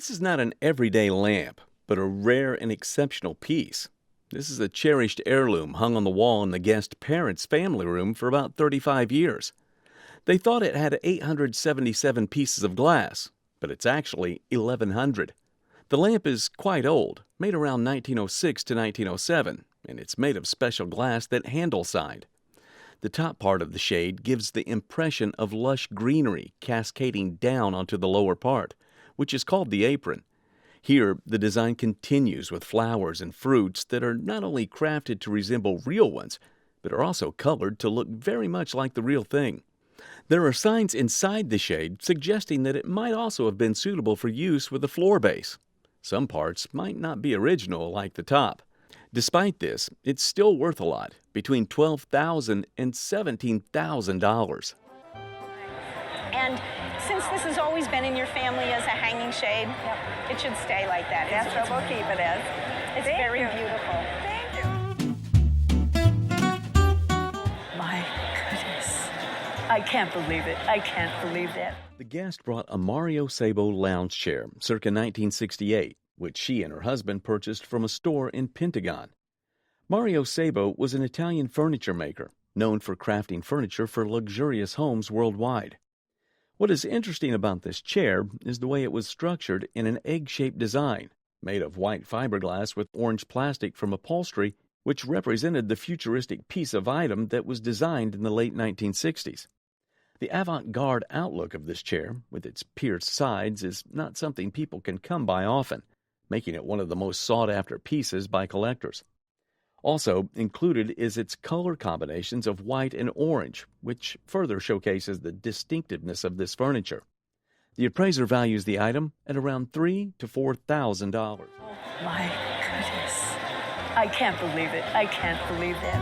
This is not an everyday lamp, but a rare and exceptional piece. This is a cherished heirloom hung on the wall in the guest parents' family room for about 35 years. They thought it had 877 pieces of glass, but it's actually 1,100. The lamp is quite old, made around 1906 to 1907, and it's made of special glass that handle side. The top part of the shade gives the impression of lush greenery cascading down onto the lower part, which is called the apron. Here, the design continues with flowers and fruits that are not only crafted to resemble real ones, but are also colored to look very much like the real thing. There are signs inside the shade suggesting that it might also have been suitable for use with a floor base. Some parts might not be original, like the top. Despite this, it's still worth a lot, between $12,000 and $17,000. And since this has always been in your family as a hanging shade, it should stay like that. That's what we'll keep it as. It's Thank very you. beautiful. Thank you. My goodness. I can't believe it. I can't believe that. The guest brought a Mario Sabo lounge chair, circa 1968, which she and her husband purchased from a store in Pentagon. Mario Sabo was an Italian furniture maker, known for crafting furniture for luxurious homes worldwide. What is interesting about this chair is the way it was structured in an egg-shaped design, made of white fiberglass with orange plastic from upholstery, which represented the futuristic piece of item that was designed in the late 1960s. The avant-garde outlook of this chair, with its pierced sides, is not something people can come by often, making it one of the most sought-after pieces by collectors. Also included is its color combinations of white and orange, which further showcases the distinctiveness of this furniture. The appraiser values the item at around $3,000 to $4,000. My goodness. I can't believe it. I can't believe that.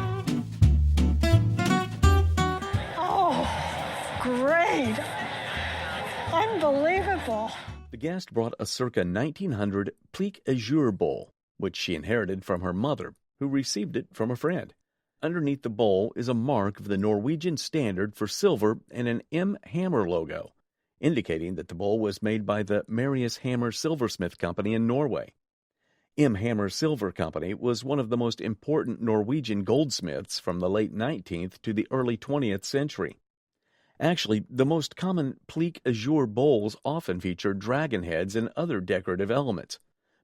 Oh, great. Unbelievable. The guest brought a circa 1900 Plique Azure bowl, which she inherited from her mother, who received it from a friend. Underneath the bowl is a mark of the Norwegian standard for silver and an M. Hammer logo, indicating that the bowl was made by the Marius Hammer Silversmith Company in Norway. M. Hammer Silver Company was one of the most important Norwegian goldsmiths from the late 19th to the early 20th century. Actually, the most common Plique Azure bowls often feature dragon heads and other decorative elements,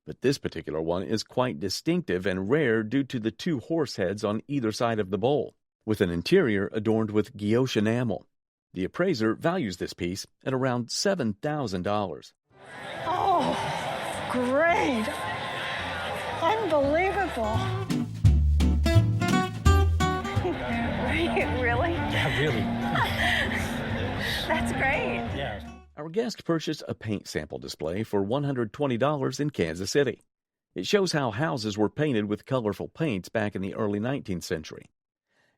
but this particular one is quite distinctive and rare due to the two horse heads on either side of the bowl, with an interior adorned with guilloche enamel. The appraiser values this piece at around $7,000. Oh, great. Unbelievable. Really? Yeah, really. That's great. Yeah. Our guest purchased a paint sample display for $120 in Kansas City. It shows how houses were painted with colorful paints back in the early 19th century.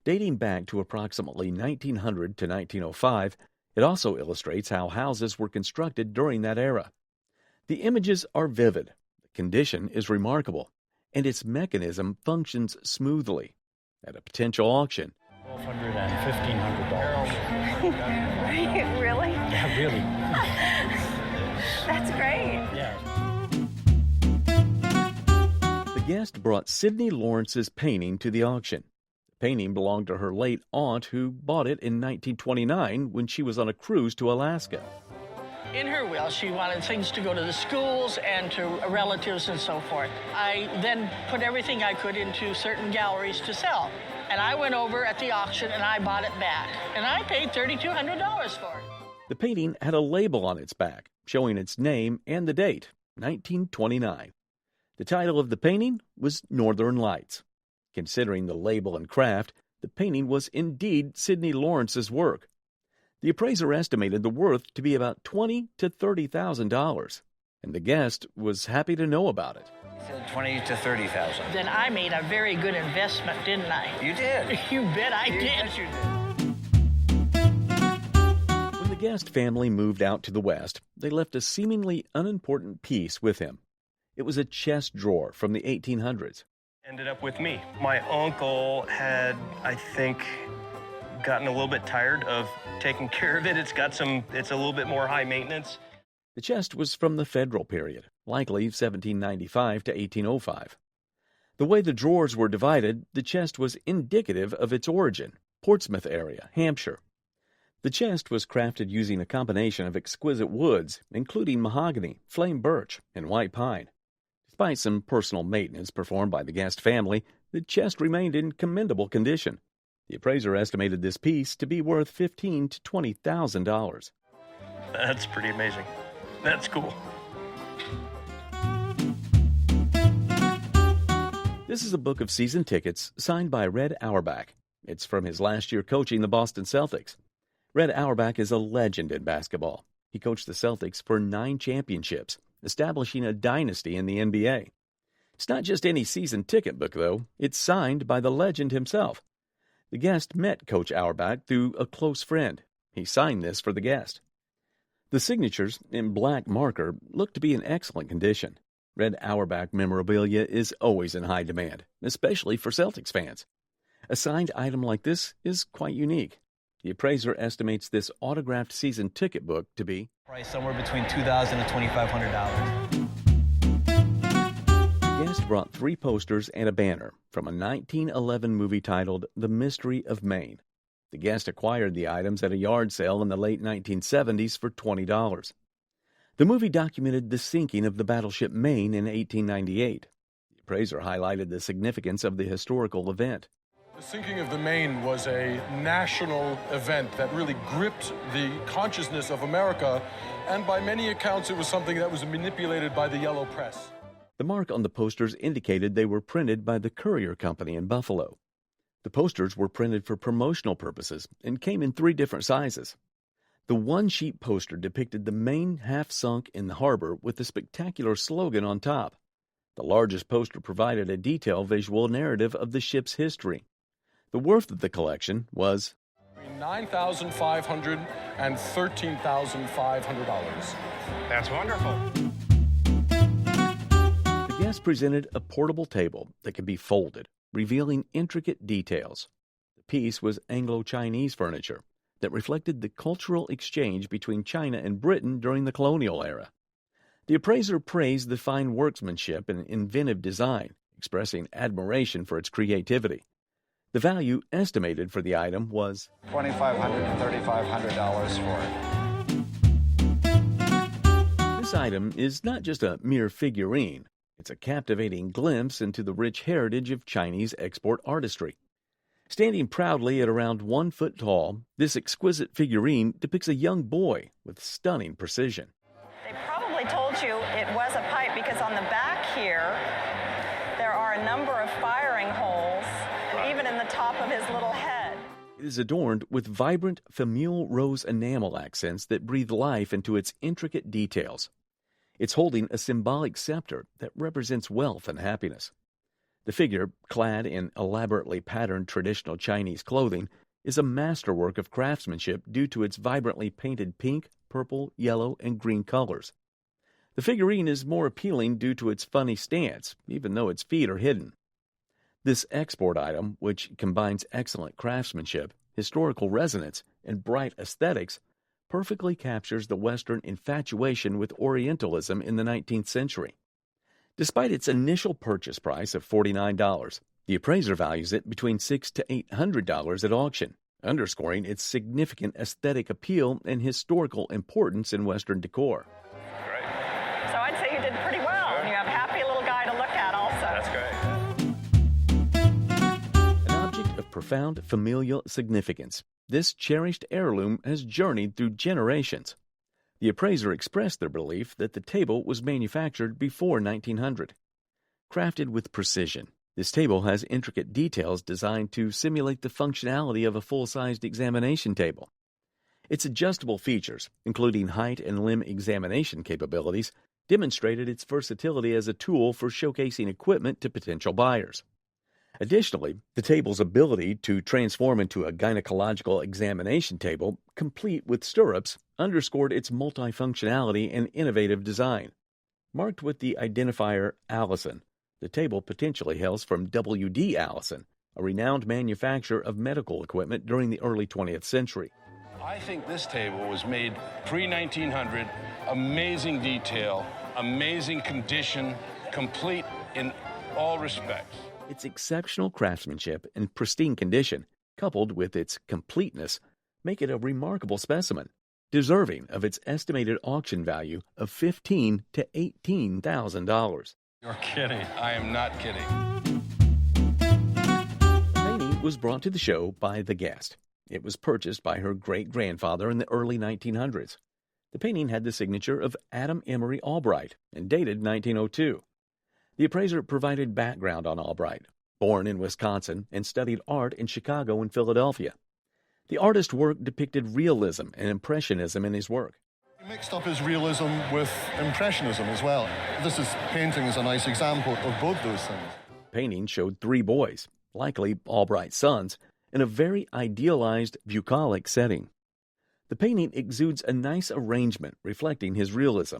Dating back to approximately 1900 to 1905, it also illustrates how houses were constructed during that era. The images are vivid, the condition is remarkable, and its mechanism functions smoothly. At a potential auction, $1,200 and $1,500. Really? Yeah, really. That's great. Yeah. the guest brought Sidney Lawrence's painting to the auction. The painting belonged to her late aunt, who bought it in 1929 when she was on a cruise to Alaska. In her will, she wanted things to go to the schools and to relatives and so forth. I then put everything I could into certain galleries to sell. And I went over at the auction and I bought it back. And I paid $3,200 for it. The painting had a label on its back, showing its name and the date, 1929. The title of the painting was Northern Lights. Considering the label and craft, the painting was indeed Sidney Lawrence's work. The appraiser estimated the worth to be about $20,000 to $30,000, and the guest was happy to know about it. He said 20 to 30,000. Then I made a very good investment, didn't I? You did. You bet I did. Yes, you did. When the guest family moved out to the West, they left a seemingly unimportant piece with him. It was a chest drawer from the 1800s. Ended up with me. My uncle had, I think, gotten a little bit tired of taking care of it. It's a little bit more high maintenance. The chest was from the Federal period, likely 1795 to 1805. The way the drawers were divided, the chest was indicative of its origin, Portsmouth area, Hampshire. The chest was crafted using a combination of exquisite woods, including mahogany, flame birch, and white pine. Despite some personal maintenance performed by the Guest family, the chest remained in commendable condition. The appraiser estimated this piece to be worth $15,000 to $20,000. That's pretty amazing. That's cool. This is a book of season tickets signed by Red Auerbach. It's from his last year coaching the Boston Celtics. Red Auerbach is a legend in basketball. He coached the Celtics for 9 championships, establishing a dynasty in the NBA. It's not just any season ticket book, though. It's signed by the legend himself. The Guest met Coach Auerbach through a close friend. He signed this for the Guest. The signatures, in black marker, look to be in excellent condition. Red Auerbach memorabilia is always in high demand, especially for Celtics fans. A signed item like this is quite unique. The appraiser estimates this autographed season ticket book to be price somewhere between $2,000 and $2,500. The Guest brought 3 posters and a banner from a 1911 movie titled The Mystery of Maine. The Guest acquired the items at a yard sale in the late 1970s for $20. The movie documented the sinking of the battleship Maine in 1898. The appraiser highlighted the significance of the historical event. The sinking of the Maine was a national event that really gripped the consciousness of America, and by many accounts it was something that was manipulated by the yellow press. The mark on the posters indicated they were printed by the Courier Company in Buffalo. The posters were printed for promotional purposes and came in 3 different sizes. The one-sheet poster depicted the Maine half sunk in the harbor with a spectacular slogan on top. The largest poster provided a detailed visual narrative of the ship's history. The worth of the collection was Between $9,500 and $13,500. That's wonderful. The Guest presented a portable table that could be folded, revealing intricate details. The piece was Anglo-Chinese furniture that reflected the cultural exchange between China and Britain during the colonial era. The appraiser praised the fine workmanship and inventive design, expressing admiration for its creativity. The value estimated for the item was $2,500 to $3,500 for it. This item is not just a mere figurine. It's a captivating glimpse into the rich heritage of Chinese export artistry. Standing proudly at around 1 foot tall, this exquisite figurine depicts a young boy with stunning precision. They probably told you it was a pipe because on the back here, there are a number of firing holes, even in the top of his little head. It is adorned with vibrant famille rose enamel accents that breathe life into its intricate details. It's holding a symbolic scepter that represents wealth and happiness. The figure, clad in elaborately patterned traditional Chinese clothing, is a masterwork of craftsmanship due to its vibrantly painted pink, purple, yellow, and green colors. The figurine is more appealing due to its funny stance, even though its feet are hidden. This export item, which combines excellent craftsmanship, historical resonance, and bright aesthetics, perfectly captures the Western infatuation with Orientalism in the 19th century. Despite its initial purchase price of $49, the appraiser values it between $600 to $800 at auction, underscoring its significant aesthetic appeal and historical importance in Western decor. Great. So I'd say you did pretty well, and you have a happy little guy to look at also. That's great. An object of profound familial significance, this cherished heirloom has journeyed through generations. The appraiser expressed their belief that the table was manufactured before 1900. Crafted with precision, this table has intricate details designed to simulate the functionality of a full-sized examination table. Its adjustable features, including height and limb examination capabilities, demonstrated its versatility as a tool for showcasing equipment to potential buyers. Additionally, the table's ability to transform into a gynecological examination table, complete with stirrups, underscored its multifunctionality and innovative design. Marked with the identifier Allison, the table potentially hails from W.D. Allison, a renowned manufacturer of medical equipment during the early 20th century. I think this table was made pre-1900 Amazing detail, amazing condition, complete in all respects. Its exceptional craftsmanship and pristine condition, coupled with its completeness, make it a remarkable specimen, deserving of its estimated auction value of $15,000 to $18,000. You're kidding. I am not kidding. The painting was brought to the show by the guest. It was purchased by her great-grandfather in the early 1900s. The painting had the signature of Adam Emery Albright and dated 1902. The appraiser provided background on Albright, born in Wisconsin and studied art in Chicago and Philadelphia. The artist's work depicted realism and impressionism in his work. He mixed up his realism with impressionism as well. Painting is a nice example of both those things. The painting showed three boys, likely Albright's sons, in a very idealized bucolic setting. The painting exudes a nice arrangement reflecting his realism.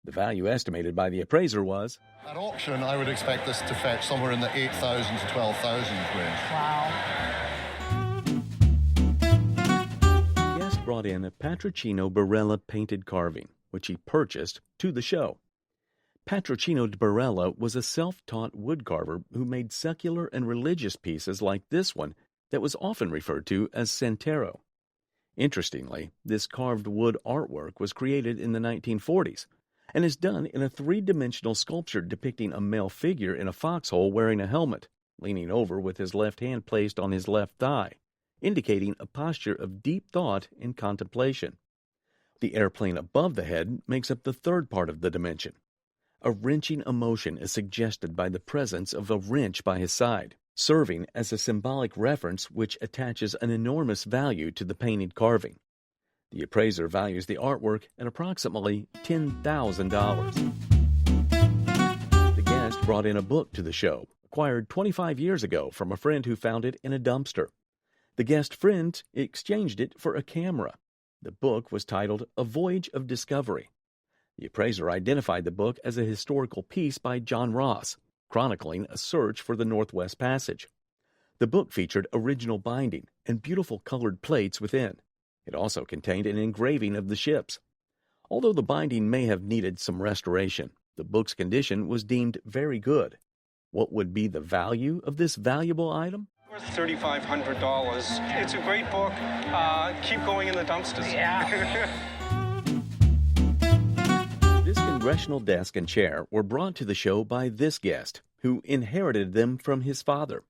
The value estimated by the appraiser was... At auction, I would expect this to fetch somewhere in the $8,000 to $12,000 range. Wow. The guest brought in a Patrocino Barella painted carving, which he purchased to the show. Patrocino Barella was a self-taught woodcarver who made secular and religious pieces like this one that was often referred to as Santero. Interestingly, this carved wood artwork was created in the 1940s and is done in a three-dimensional sculpture depicting a male figure in a foxhole wearing a helmet, leaning over with his left hand placed on his left thigh, indicating a posture of deep thought and contemplation. The airplane above the head makes up the third part of the dimension. A wrenching emotion is suggested by the presence of a wrench by his side, serving as a symbolic reference which attaches an enormous value to the painted carving. The appraiser values the artwork at approximately $10,000. The guest brought in a book to the show, acquired 25 years ago from a friend who found it in a dumpster. The guest friend exchanged it for a camera. The book was titled A Voyage of Discovery. The appraiser identified the book as a historical piece by John Ross, chronicling a search for the Northwest Passage. The book featured original binding and beautiful colored plates within. It also contained an engraving of the ships. Although the binding may have needed some restoration, the book's condition was deemed very good. What would be the value of this valuable item? Worth $3,500. It's a great book. Keep going in the dumpsters. Yeah. This congressional desk and chair were brought to the show by this guest, who inherited them from his father.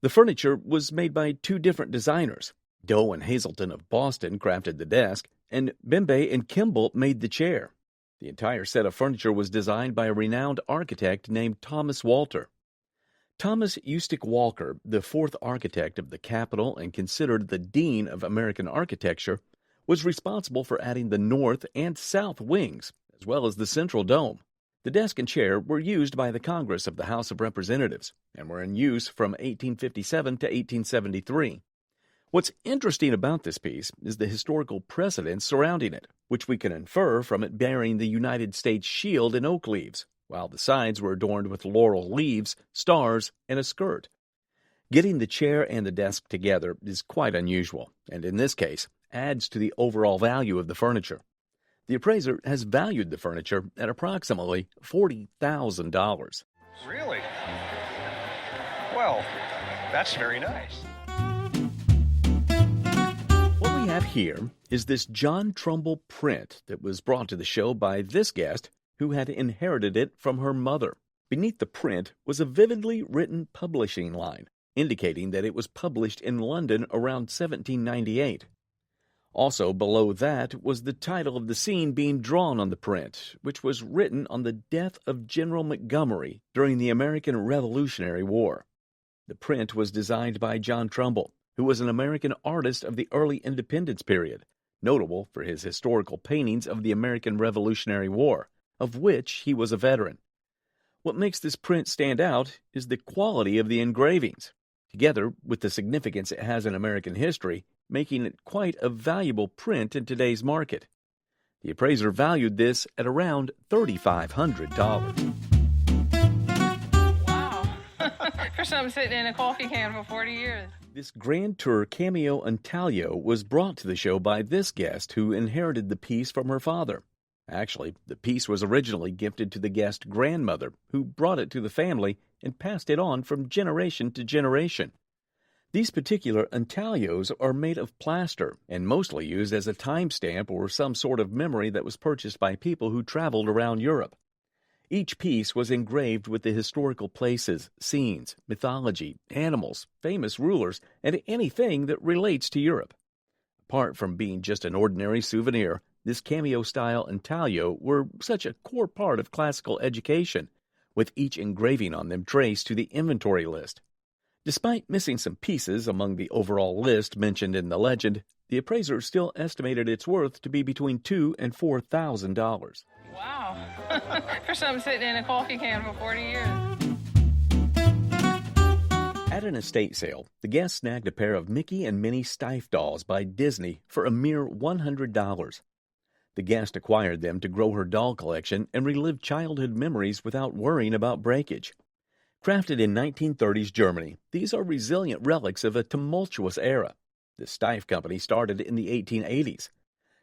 The furniture was made by two different designers. Doe and Hazelton of Boston crafted the desk, and Bembe and Kimball made the chair. The entire set of furniture was designed by a renowned architect named Thomas Walter. Thomas Eustick Walker, the fourth architect of the Capitol and considered the dean of American architecture, was responsible for adding the north and south wings, as well as the central dome. The desk and chair were used by the Congress of the House of Representatives and were in use from 1857 to 1873. What's interesting about this piece is the historical precedents surrounding it, which we can infer from it bearing the United States shield in oak leaves, while the sides were adorned with laurel leaves, stars, and a skirt. Getting the chair and the desk together is quite unusual, and in this case, adds to the overall value of the furniture. The appraiser has valued the furniture at approximately $40,000. Really? Well, that's very nice. What we have here is this John Trumbull print that was brought to the show by this guest who had inherited it from her mother. Beneath the print was a vividly written publishing line, indicating that it was published in London around 1798. Also below that was the title of the scene being drawn on the print, which was written on the death of General Montgomery during the American Revolutionary War. The print was designed by John Trumbull, who was an American artist of the early independence period, notable for his historical paintings of the American Revolutionary War, of which he was a veteran. What makes this print stand out is the quality of the engravings, together with the significance it has in American history, making it quite a valuable print in today's market. The appraiser valued this at around $3,500. Wow. For something sitting in a coffee can for 40 years. This Grand Tour cameo intaglio was brought to the show by this guest who inherited the piece from her father. Actually, the piece was originally gifted to the guest's grandmother, who brought it to the family and passed it on from generation to generation. These particular intaglios are made of plaster and mostly used as a timestamp or some sort of memory that was purchased by people who traveled around Europe. Each piece was engraved with the historical places, scenes, mythology, animals, famous rulers, and anything that relates to Europe. Apart from being just an ordinary souvenir, this cameo-style intaglio were such a core part of classical education, with each engraving on them traced to the inventory list. Despite missing some pieces among the overall list mentioned in the legend, the appraiser still estimated its worth to be between $2,000 and $4,000. Wow. For something sitting in a coffee can for 40 years. At an estate sale, the guest snagged a pair of Mickey and Minnie Stife dolls by Disney for a mere $100. The guest acquired them to grow her doll collection and relive childhood memories without worrying about breakage. Crafted in 1930s Germany, these are resilient relics of a tumultuous era. The Stife Company started in the 1880s.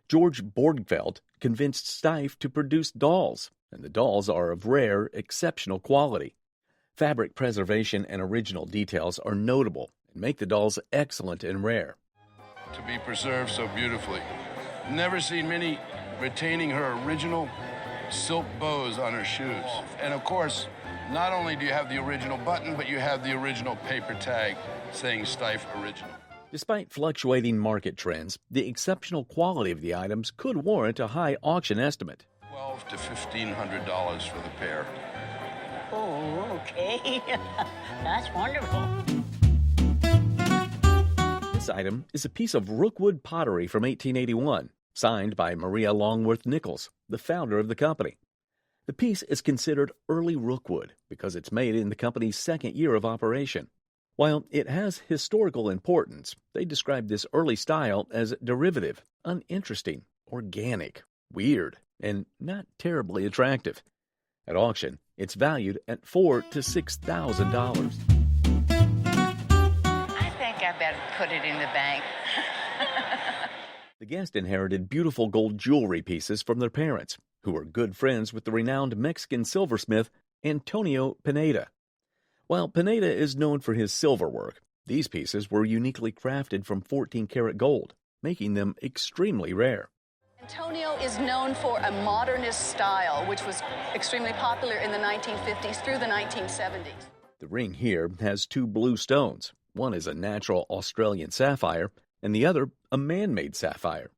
George Borgfeldt convinced Stife to produce dolls, and the dolls are of rare, exceptional quality. Fabric preservation and original details are notable and make the dolls excellent and rare. To be preserved so beautifully. Never seen Minnie retaining her original silk bows on her shoes. And of course, not only do you have the original button, but you have the original paper tag saying Stife Original. Despite fluctuating market trends, the exceptional quality of the items could warrant a high auction estimate. $1,200 to $1,500 for the pair. Oh, okay. That's wonderful. This item is a piece of Rookwood pottery from 1881, signed by Maria Longworth Nichols, the founder of the company. The piece is considered early Rookwood because it's made in the company's second year of operation. While it has historical importance, they describe this early style as derivative, uninteresting, organic, weird, and not terribly attractive. At auction, it's valued at $4,000 to $6,000. I think I better put it in the bank. The guest inherited beautiful gold jewelry pieces from their parents, who were good friends with the renowned Mexican silversmith Antonio Pineda. While Pineda is known for his silver work, these pieces were uniquely crafted from 14-karat gold, making them extremely rare. Antonio is known for a modernist style, which was extremely popular in the 1950s through the 1970s. The ring here has two blue stones. One is a natural Australian sapphire, and the other a man-made sapphire.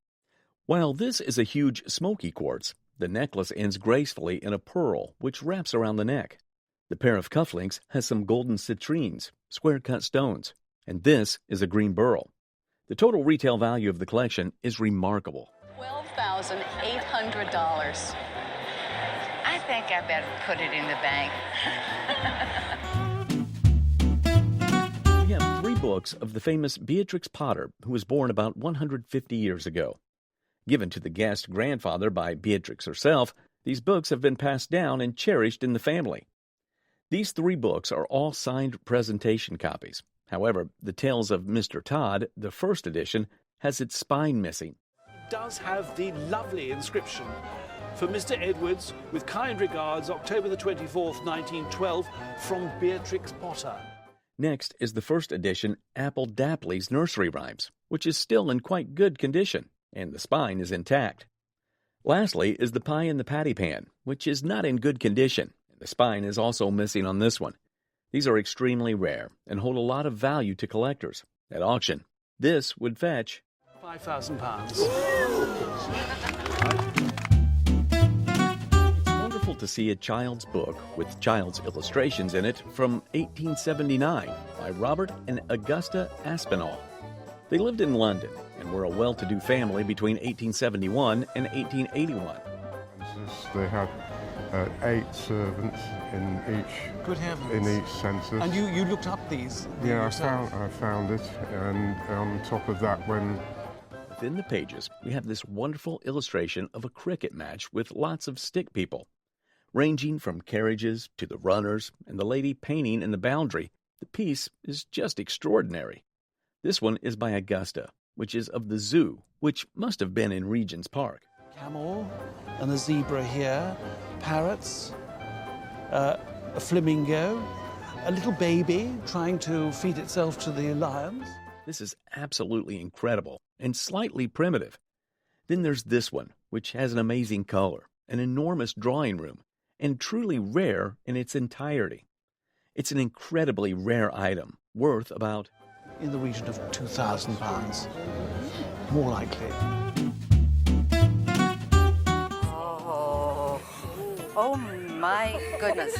While this is a huge smoky quartz, the necklace ends gracefully in a pearl, which wraps around the neck. The pair of cufflinks has some golden citrines, square-cut stones, and this is a green beryl. The total retail value of the collection is remarkable. $12,800. I think I better put it in the bank. We have 3 books of the famous Beatrix Potter, who was born about 150 years ago. Given to the guest grandfather by Beatrix herself, these books have been passed down and cherished in the family. These 3 books are all signed presentation copies. However, the Tales of Mr. Todd, the first edition, has its spine missing. It does have the lovely inscription, "For Mr. Edwards, with kind regards, October the 24th, 1912, from Beatrix Potter." Next is the first edition Apple Dapley's Nursery Rhymes, which is still in quite good condition, and the spine is intact. Lastly is the Pie in the Patty Pan, which is not in good condition. The spine is also missing on this one. These are extremely rare and hold a lot of value to collectors. At auction, this would fetch £5,000. It's wonderful to see a child's book with child's illustrations in it from 1879 by Robert and Augusta Aspinall. They lived in London and were a well-to-do family between 1871 and 1881. They had 8 servants in each. Good heavens. In each census. And you looked up these? Yeah, yourself? I found it, and on top of that, when within the pages, we have this wonderful illustration of a cricket match with lots of stick people, ranging from carriages to the runners and the lady painting in the boundary. The piece is just extraordinary. This one is by Augusta, which is of the zoo, which must have been in Regent's Park. Camel and a zebra here, parrots, a flamingo, a little baby trying to feed itself to the lions. This is absolutely incredible and slightly primitive. Then there's this one, which has an amazing color, an enormous drawing room, and truly rare in its entirety. It's an incredibly rare item, worth about... in the region of £2,000, more likely. Oh my goodness.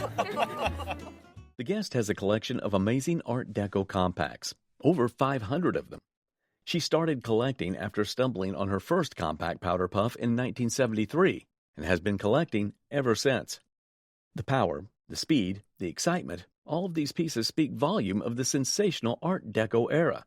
The guest has a collection of amazing Art Deco compacts, over 500 of them. She started collecting after stumbling on her first compact powder puff in 1973 and has been collecting ever since. The power, the speed, the excitement, all of these pieces speak volume of the sensational Art Deco era.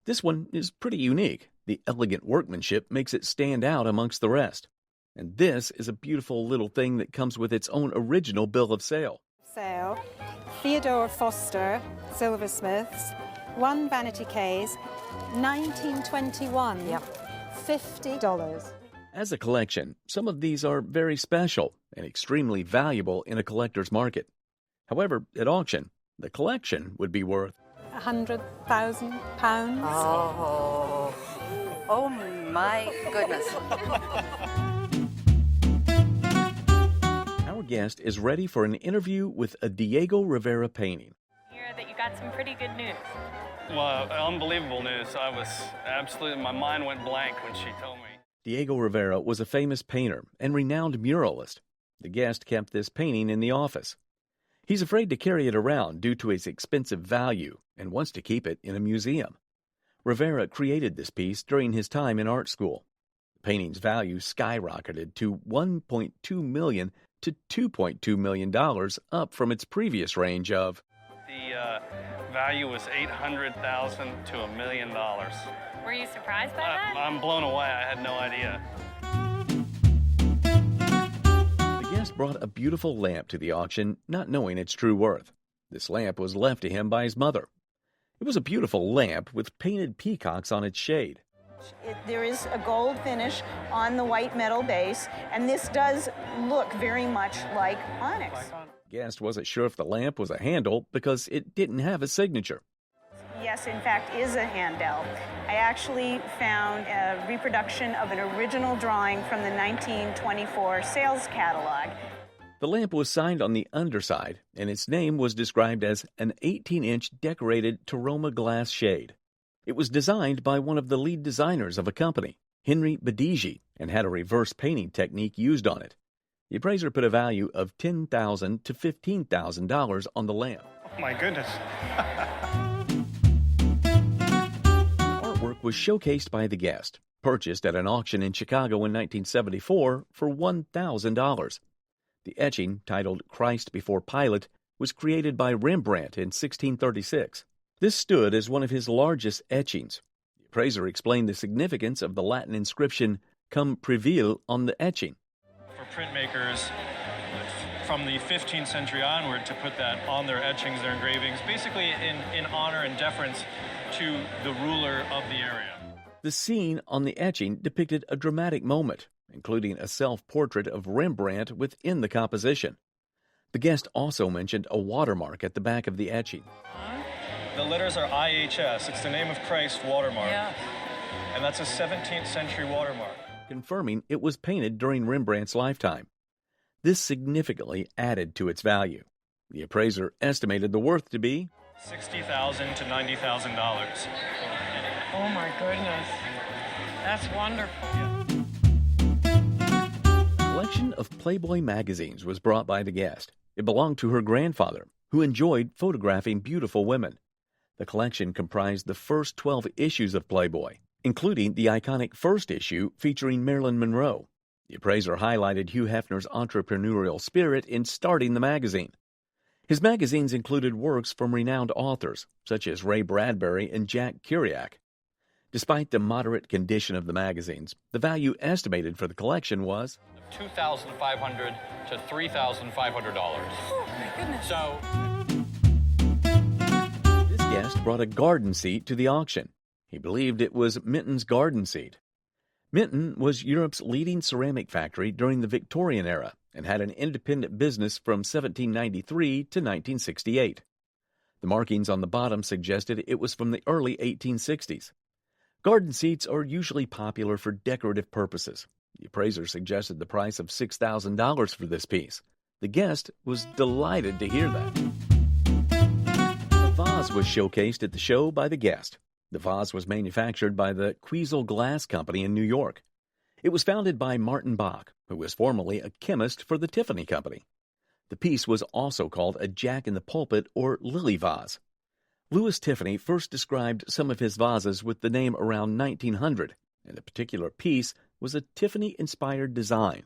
This one is pretty unique. The elegant workmanship makes it stand out amongst the rest. And this is a beautiful little thing that comes with its own original bill of sale. Sale, Theodore Foster, silversmiths, 1 vanity case, 1921. Yep. $50. As a collection, some of these are very special and extremely valuable in a collector's market. However, at auction, the collection would be worth £100,000. Oh my goodness. Our guest is ready for an interview with a Diego Rivera painting. Hear that you got some pretty good news. Well, unbelievable news. My mind went blank when she told me. Diego Rivera was a famous painter and renowned muralist. The guest kept this painting in the office. He's afraid to carry it around due to its expensive value and wants to keep it in a museum. Rivera created this piece during his time in art school. The painting's value skyrocketed to $1.2 million to $2.2 million, up from its previous range of... The value was $800,000 to $1 million. Were you surprised by that? I'm blown away. I had no idea. The guest brought a beautiful lamp to the auction, not knowing its true worth. This lamp was left to him by his mother. It was a beautiful lamp with painted peacocks on its shade. There is a gold finish on the white metal base, and this does look very much like onyx. The guest wasn't sure if the lamp was a handle because it didn't have a signature. Yes, in fact, is a handle. I actually found a reproduction of an original drawing from the 1924 sales catalog. The lamp was signed on the underside, and its name was described as an 18-inch decorated Taroma glass shade. It was designed by one of the lead designers of a company, Henry Badigi, and had a reverse painting technique used on it. The appraiser put a value of $10,000 to $15,000 on the lamp. Oh my goodness. Artwork was showcased by the guest, purchased at an auction in Chicago in 1974 for $1,000. The etching, titled Christ Before Pilate, was created by Rembrandt in 1636. This stood as one of his largest etchings. The appraiser explained the significance of the Latin inscription Cum Preville on the etching. For printmakers from the 15th century onward to put that on their etchings, their engravings, basically in honor and deference to the ruler of the area. The scene on the etching depicted a dramatic moment, including a self-portrait of Rembrandt within the composition. The guest also mentioned a watermark at the back of the etching. The letters are IHS. It's the name of Christ watermark. Yeah. And that's a 17th century watermark. Confirming it was painted during Rembrandt's lifetime. This significantly added to its value. The appraiser estimated the worth to be $60,000 to $90,000. Oh my goodness. That's wonderful. A collection of Playboy magazines was brought by the guest. It belonged to her grandfather, who enjoyed photographing beautiful women. The collection comprised the first 12 issues of Playboy, including the iconic first issue featuring Marilyn Monroe. The appraiser highlighted Hugh Hefner's entrepreneurial spirit in starting the magazine. His magazines included works from renowned authors, such as Ray Bradbury and Jack Kerouac. Despite the moderate condition of the magazines, the value estimated for the collection was $2,500 to $3,500. Oh my goodness. So this guest brought a garden seat to the auction. He believed it was Minton's garden seat. Minton was Europe's leading ceramic factory during the Victorian era and had an independent business from 1793 to 1968. The markings on the bottom suggested it was from the early 1860s. Garden seats are usually popular for decorative purposes. The appraiser suggested the price of $6,000 for this piece. The guest was delighted to hear that. A vase was showcased at the show by the guest. The vase was manufactured by the Queasel Glass Company in New York. It was founded by Martin Bach, who was formerly a chemist for the Tiffany Company. The piece was also called a jack-in-the-pulpit or lily vase. Louis Tiffany first described some of his vases with the name around 1900, and a particular piece was a Tiffany-inspired design.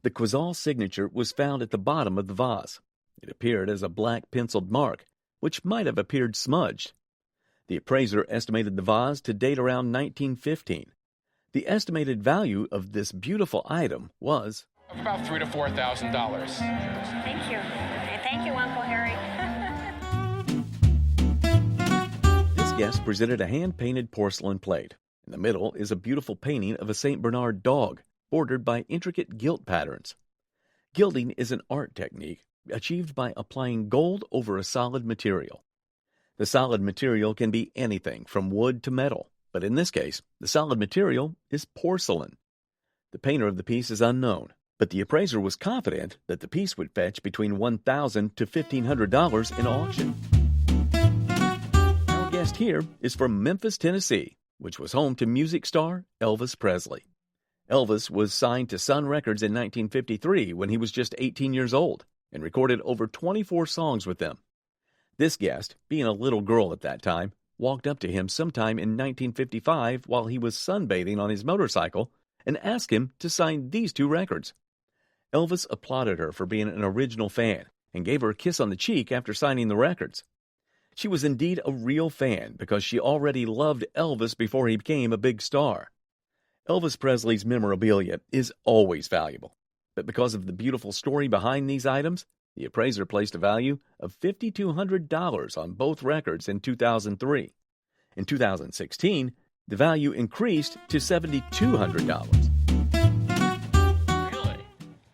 The Queasel signature was found at the bottom of the vase. It appeared as a black penciled mark, which might have appeared smudged. The appraiser estimated the vase to date around 1915. The estimated value of this beautiful item was About $3,000 to $4,000. Thank you. Thank you, Uncle Harry. This guest presented a hand-painted porcelain plate. In the middle is a beautiful painting of a St. Bernard dog, bordered by intricate gilt patterns. Gilding is an art technique achieved by applying gold over a solid material. The solid material can be anything from wood to metal, but in this case, the solid material is porcelain. The painter of the piece is unknown, but the appraiser was confident that the piece would fetch between $1,000 to $1,500 in auction. Our guest here is from Memphis, Tennessee, which was home to music star Elvis Presley. Elvis was signed to Sun Records in 1953 when he was just 18 years old and recorded over 24 songs with them. This guest, being a little girl at that time, walked up to him sometime in 1955 while he was sunbathing on his motorcycle and asked him to sign these two records. Elvis applauded her for being an original fan and gave her a kiss on the cheek after signing the records. She was indeed a real fan because she already loved Elvis before he became a big star. Elvis Presley's memorabilia is always valuable, but because of the beautiful story behind these items, the appraiser placed a value of $5,200 on both records in 2003. In 2016, the value increased to $7,200. Really?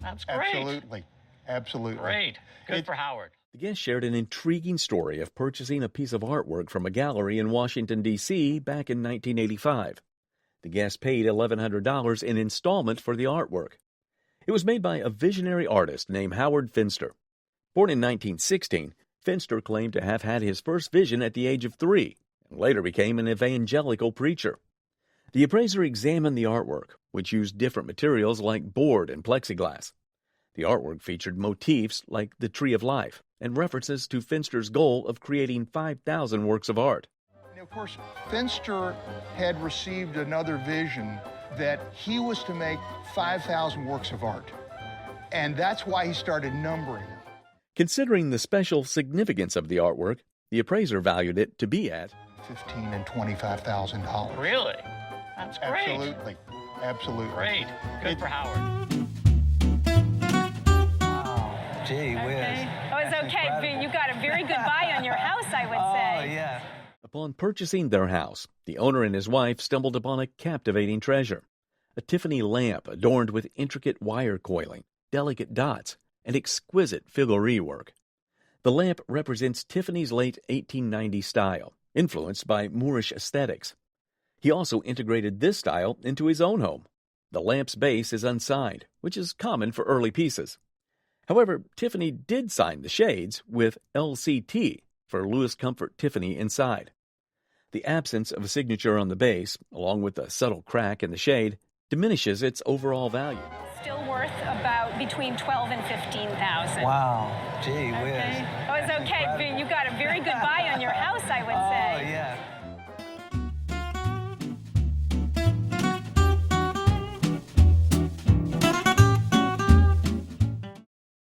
That's great. Absolutely. Absolutely. Great. Good for Howard. The guest shared an intriguing story of purchasing a piece of artwork from a gallery in Washington, D.C. back in 1985. The guest paid $1,100 in installment for the artwork. It was made by a visionary artist named Howard Finster. Born in 1916, Finster claimed to have had his first vision at the age of 3 and later became an evangelical preacher. The appraiser examined the artwork, which used different materials like board and plexiglass. The artwork featured motifs like the Tree of Life and references to Finster's goal of creating 5,000 works of art. And of course, Finster had received another vision that he was to make 5,000 works of art. And that's why he started numbering them. Considering the special significance of the artwork, the appraiser valued it to be at $15,000 and $25,000. Really? That's great. Absolutely. Absolutely. Great. Good for Howard. Wow. Gee whiz. Oh, it's okay. You got a very good buy on your house, I would say. Oh, yeah. Upon purchasing their house, the owner and his wife stumbled upon a captivating treasure, a Tiffany lamp adorned with intricate wire coiling, delicate dots, and exquisite filigree work. The lamp represents Tiffany's late 1890s style, influenced by Moorish aesthetics. He also integrated this style into his own home. The lamp's base is unsigned, which is common for early pieces. However, Tiffany did sign the shades with LCT for Louis Comfort Tiffany inside. The absence of a signature on the base, along with a subtle crack in the shade, diminishes its overall value. Still worth about between $12,000 and $15,000. Wow. Gee whiz. Oh, it's okay. You got a very good buy on your house, I would say. Oh, yeah.